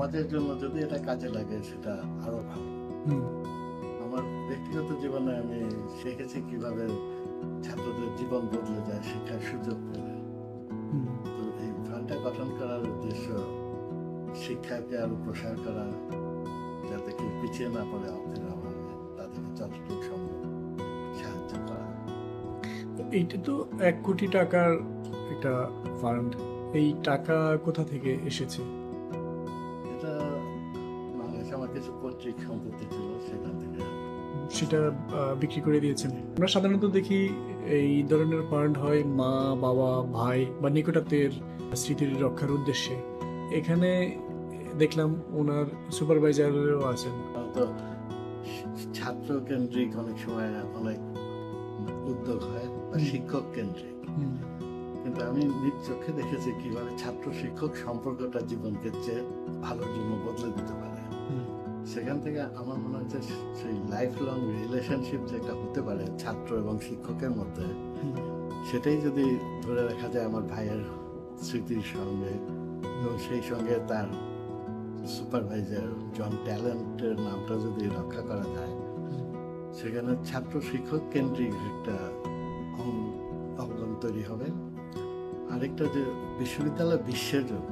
সমাজের জন্য যদি এটা কাজে লাগে সেটা আরো ভালো। হুম, আমার ব্যক্তিগত জীবনে আমি শিখেছি কিভাবে ছাত্রদের জীবন বদলে যায় শিক্ষার সুযোগ পেলে। হুম। তো এই ফান্ডটা গঠন করার উদ্দেশ্য শিক্ষাকে আরো প্রসার করা, যাতে কেউ পিছিয়ে না পড়ে অর্থের অভাবে, তাদেরকে যতটুকু সম্ভব সাহায্য করা। তো এইটা তো 1 কোটি টাকার একটা ফান্ড। এই টাকা কোথা থেকে এসেছে? এটা বাংলাদেশে আমার কিছু পৈতৃক সম্পত্তি ছিল, সেখান থেকে। সেটা বিক্রি করে দিয়েছেন। আমরা সাধারণত দেখি এই ধরনের ফান্ড হয় মা, বাবা, ভাই বা নিকটাত্মীয়ের স্মৃতির রক্ষার উদ্দেশ্যে। এখানে দেখলাম ওনার সুপারভাইজারও আছেন। তো ছাত্র কেন্দ্রিক অনেক সময় অনেক উদ্যোগ হয় বা হুম। শিক্ষক কেন্দ্রিক, হুম, কিন্তু আমি নিজ চোখে দেখেছি কিভাবে ছাত্র শিক্ষক সম্পর্কটা জীবনকে চেয়ে ভালোর জন্য বদলে দিতে পারে। হুম, সেখান থেকে আমার মনে হচ্ছে সেই লাইফ লং রিলেশনশিপ যেটা হতে পারে ছাত্র এবং শিক্ষকের মধ্যে, হুম, সেটাই যদি ধরে রাখা যায় আমার ভাইয়ের স্মৃতির সঙ্গে, এবং সেই সঙ্গে তার সুপারভাইজার জন ট্যালেন্টের নামটা যদি রক্ষা করা যায়, হুম, সেখানে ছাত্র শিক্ষক কেন্দ্রিক একটা অবদান তৈরি হবে। আরেকটা যে বিশ্ববিদ্যালয় বিশ্বের জন্য,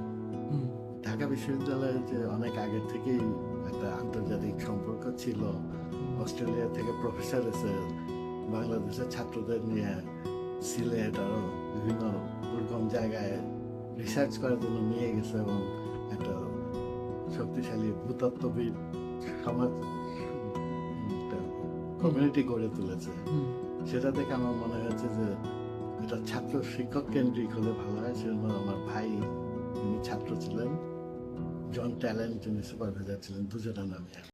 হুম, ঢাকা বিশ্ববিদ্যালয়ে যে অনেক আগে থেকেই একটা আন্তর্জাতিক সম্পর্ক ছিল, অস্ট্রেলিয়া থেকে প্রফেসর এসে বাংলাদেশের ছাত্রদের নিয়ে সিলেট আরো বিভিন্ন দুর্গম জায়গায় রিসার্চ করার জন্য নিয়ে গেছে, এবং একটা শক্তিশালী ভূতত্ত্ববিদ সমাজ কমিউনিটি গড়ে তুলেছে। হুম। সেটা দেখে আমার মনে হয়েছে যে এটা ছাত্র শিক্ষক কেন্দ্রিক হলে ভালো হয়। সেজন্য আমার ভাই, যিনি ছাত্র ছিলেন, জন ট্যালেন্ট যিনি সুপারভাইজার ছিলেন, দুজনের নামে